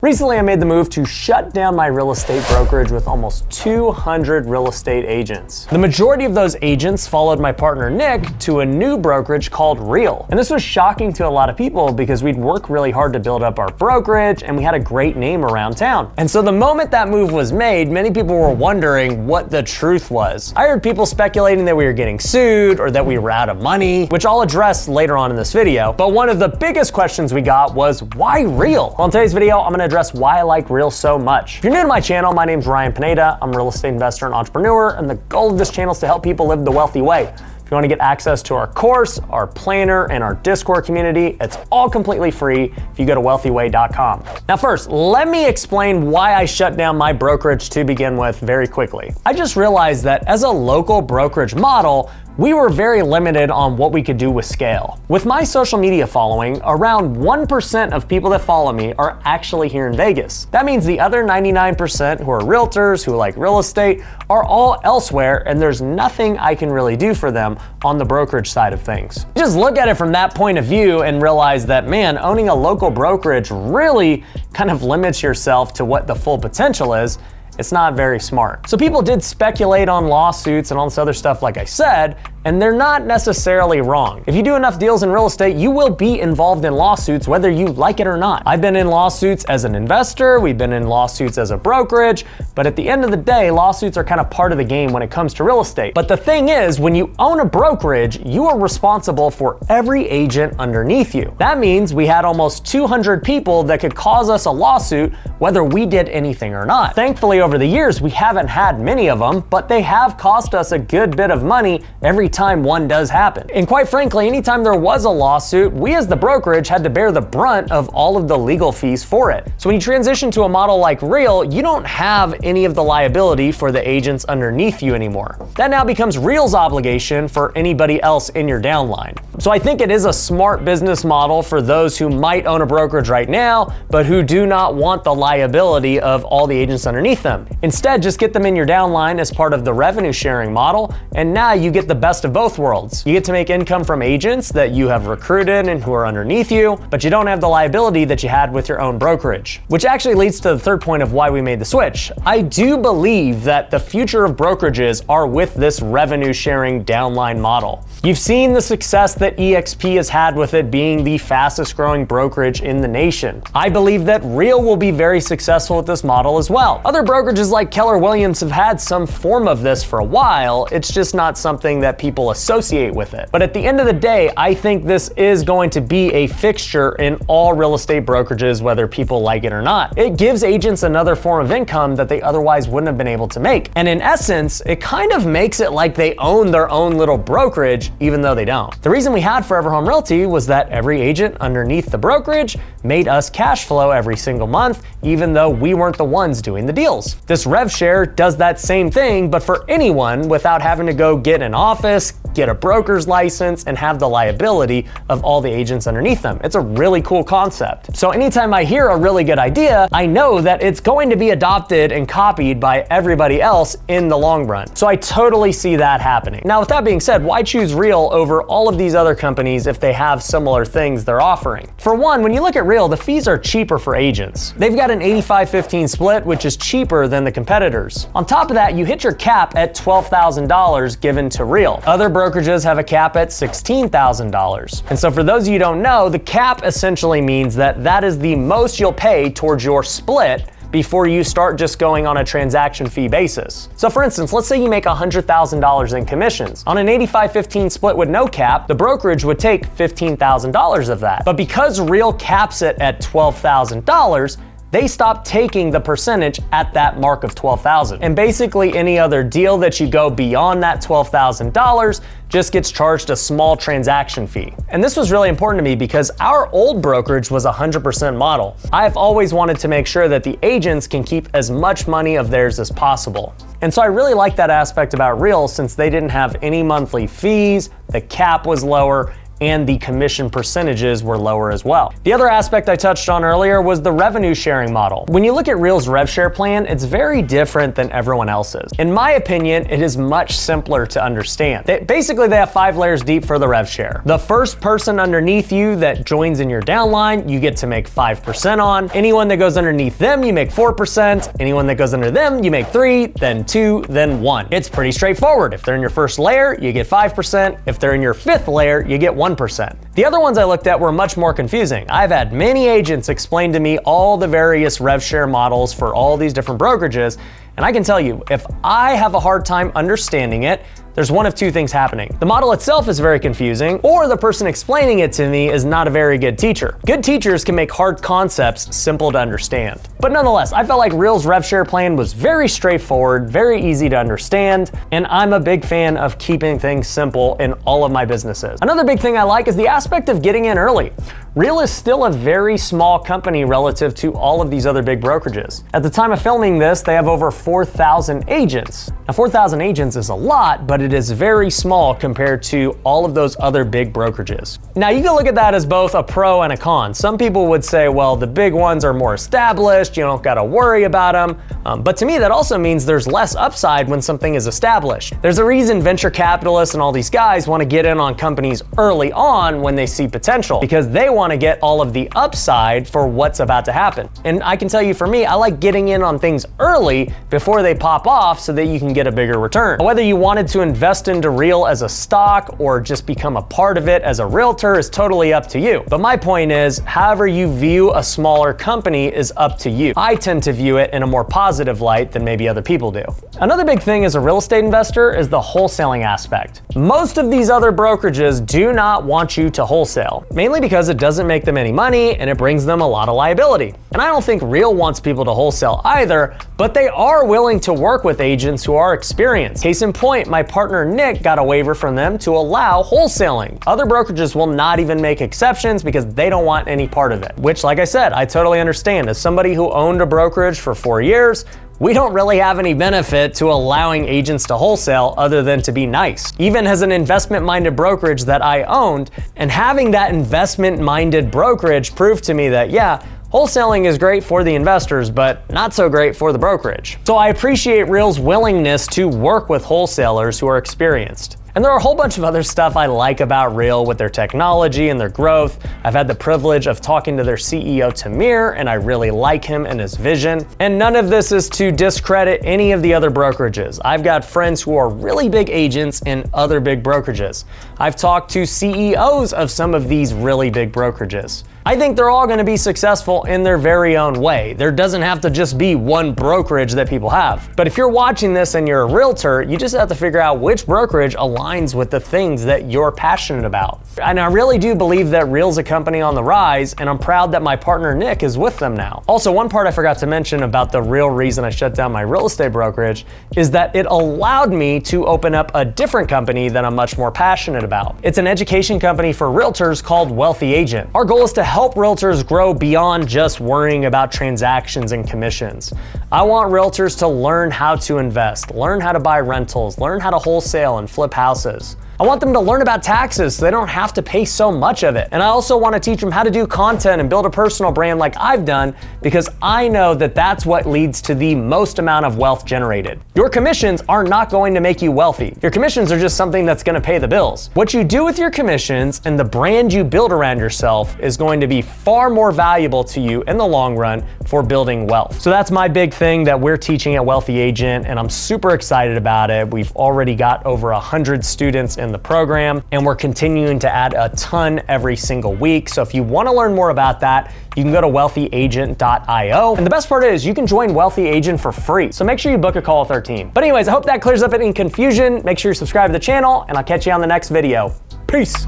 Recently, I made the move to shut down my real estate brokerage with almost 200 real estate agents. The majority of those agents followed my partner Nick to a new brokerage called Real. And this was shocking to a lot of people because we'd worked really hard to build up our brokerage and we had a great name around town. And so the moment that move was made, many people were wondering what the truth was. I heard people speculating that we were getting sued or that we were out of money, which I'll address later on in this video. But one of the biggest questions we got was, why Real? Well, in today's video, I'm gonna address why I like Real so much. If you're new to my channel, my name's Ryan Pineda. I'm a real estate investor and entrepreneur, and the goal of this channel is to help people live the wealthy way. If you want to get access to our course, our planner, and our Discord community, it's all completely free if you go to wealthyway.com. Now first, let me explain why I shut down my brokerage to begin with very quickly. I just realized that as a local brokerage model, we were very limited on what we could do with scale. With my social media following, around 1% of people that follow me are actually here in Vegas. That means the other 99% who are realtors, who like real estate, are all elsewhere, and there's nothing I can really do for them on the brokerage side of things. Just look at it from that point of view and realize that, man, owning a local brokerage really kind of limits yourself to what the full potential is. It's not very smart. So people did speculate on lawsuits and all this other stuff, like I said, and they're not necessarily wrong. If you do enough deals in real estate, you will be involved in lawsuits whether you like it or not. I've been in lawsuits as an investor, we've been in lawsuits as a brokerage, but at the end of the day, lawsuits are kind of part of the game when it comes to real estate. But the thing is, when you own a brokerage, you are responsible for every agent underneath you. That means we had almost 200 people that could cause us a lawsuit whether we did anything or not. Thankfully, over the years, we haven't had many of them, but they have cost us a good bit of money every time one does happen. And quite frankly, anytime there was a lawsuit, we as the brokerage had to bear the brunt of all of the legal fees for it. So when you transition to a model like Real, you don't have any of the liability for the agents underneath you anymore. That now becomes Real's obligation for anybody else in your downline. So I think it is a smart business model for those who might own a brokerage right now, but who do not want the liability of all the agents underneath them. Instead, just get them in your downline as part of the revenue sharing model, and now you get the best of both worlds. You get to make income from agents that you have recruited and who are underneath you, but you don't have the liability that you had with your own brokerage. Which actually leads to the third point of why we made the switch. I do believe that the future of brokerages are with this revenue sharing downline model. You've seen the success that EXP has had with it being the fastest growing brokerage in the nation. I believe that Real will be very successful with this model as well. Other brokerages like Keller Williams have had some form of this for a while. It's just not something that people associate with it. But at the end of the day, I think this is going to be a fixture in all real estate brokerages, whether people like it or not. It gives agents another form of income that they otherwise wouldn't have been able to make. And in essence, it kind of makes it like they own their own little brokerage, even though they don't. The reason we had Forever Home Realty was that every agent underneath the brokerage made us cash flow every single month, even though we weren't the ones doing the deals. This rev share does that same thing, but for anyone without having to go get an office, get a broker's license, and have the liability of all the agents underneath them. It's a really cool concept. So anytime I hear a really good idea, I know that it's going to be adopted and copied by everybody else in the long run. So I totally see that happening. Now, with that being said, why choose Real over all of these other companies if they have similar things they're offering? For one, when you look at Real, the fees are cheaper for agents. They've got an 85-15 split, which is cheaper than the competitors. On top of that, you hit your cap at $12,000 given to Real. Other brokerages have a cap at $16,000. And so for those of you who don't know, the cap essentially means that that is the most you'll pay towards your split before you start just going on a transaction fee basis. So for instance, let's say you make $100,000 in commissions. On an 85-15 split with no cap, the brokerage would take $15,000 of that. But because Real caps it at $12,000, they stop taking the percentage at that mark of $12,000. And basically any other deal that you go beyond that $12,000 just gets charged a small transaction fee. And this was really important to me because our old brokerage was 100% model. I've always wanted to make sure that the agents can keep as much money of theirs as possible. And so I really like that aspect about Real since they didn't have any monthly fees, the cap was lower, and the commission percentages were lower as well. The other aspect I touched on earlier was the revenue sharing model. When you look at Real's rev share plan, it's very different than everyone else's. In my opinion, it is much simpler to understand. Basically, they have 5 layers deep for the rev share. The first person underneath you that joins in your downline, you get to make 5% on. Anyone that goes underneath them, you make 4%. Anyone that goes under them, you make 3, then 2, then 1. It's pretty straightforward. If they're in your first layer, you get 5%. If they're in your 5th layer, you get 1%. The other ones I looked at were much more confusing. I've had many agents explain to me all the various rev share models for all these different brokerages, and I can tell you, if I have a hard time understanding it, there's one of 2 things happening. The model itself is very confusing, or the person explaining it to me is not a very good teacher. Good teachers can make hard concepts simple to understand. But nonetheless, I felt like Real's rev share plan was very straightforward, very easy to understand, and I'm a big fan of keeping things simple in all of my businesses. Another big thing I like is the aspect of getting in early. Real is still a very small company relative to all of these other big brokerages. At the time of filming this, they have over 4,000 agents. Now, 4,000 agents is a lot, but it is very small compared to all of those other big brokerages. Now, you can look at that as both a pro and a con. Some people would say, well, the big ones are more established, you don't gotta worry about them. But to me, that also means there's less upside when something is established. There's a reason venture capitalists and all these guys wanna get in on companies early on when they see potential, because they want to get all of the upside for what's about to happen. And I can tell you, for me, I like getting in on things early before they pop off so that you can get a bigger return. Whether you wanted to invest into Real as a stock or just become a part of it as a realtor is totally up to you. But my point is, however you view a smaller company is up to you. I tend to view it in a more positive light than maybe other people do. Another big thing as a real estate investor is the wholesaling aspect. Most of these other brokerages do not want you to wholesale, mainly because it doesn't make them any money and it brings them a lot of liability. And I don't think Real wants people to wholesale either, but they are willing to work with agents who are experienced. Case in point, my partner Nick got a waiver from them to allow wholesaling. Other brokerages will not even make exceptions because they don't want any part of it, which, like I said, I totally understand. As somebody who owned a brokerage for 4 years, we don't really have any benefit to allowing agents to wholesale other than to be nice. Even as an investment-minded brokerage that I owned, and having that investment-minded brokerage proved to me that, yeah, wholesaling is great for the investors, but not so great for the brokerage. So I appreciate Real's willingness to work with wholesalers who are experienced. And there are a whole bunch of other stuff I like about Real with their technology and their growth. I've had the privilege of talking to their CEO, Tamir, and I really like him and his vision. And none of this is to discredit any of the other brokerages. I've got friends who are really big agents in other big brokerages. I've talked to CEOs of some of these really big brokerages. I think they're all gonna be successful in their very own way. There doesn't have to just be one brokerage that people have. But if you're watching this and you're a realtor, you just have to figure out which brokerage aligns with the things that you're passionate about. And I really do believe that Real's a company on the rise, and I'm proud that my partner Nick is with them now. Also, one part I forgot to mention about the real reason I shut down my real estate brokerage is that it allowed me to open up a different company that I'm much more passionate about. It's an education company for realtors called Wealthy Agent. Our goal is to help realtors grow beyond just worrying about transactions and commissions. I want realtors to learn how to invest, learn how to buy rentals, learn how to wholesale and flip houses. I want them to learn about taxes so they don't have to pay so much of it. And I also want to teach them how to do content and build a personal brand like I've done, because I know that that's what leads to the most amount of wealth generated. Your commissions are not going to make you wealthy. Your commissions are just something that's going to pay the bills. What you do with your commissions and the brand you build around yourself is going to be far more valuable to you in the long run for building wealth. So that's my big thing that we're teaching at Wealthy Agent, and I'm super excited about it. We've already got over 100 students in the program, and we're continuing to add a ton every single week. So if you want to learn more about that, you can go to wealthyagent.io. And the best part is you can join Wealthy Agent for free. So make sure you book a call with our team. But anyways, I hope that clears up any confusion. Make sure you subscribe to the channel, and I'll catch you on the next video. Peace.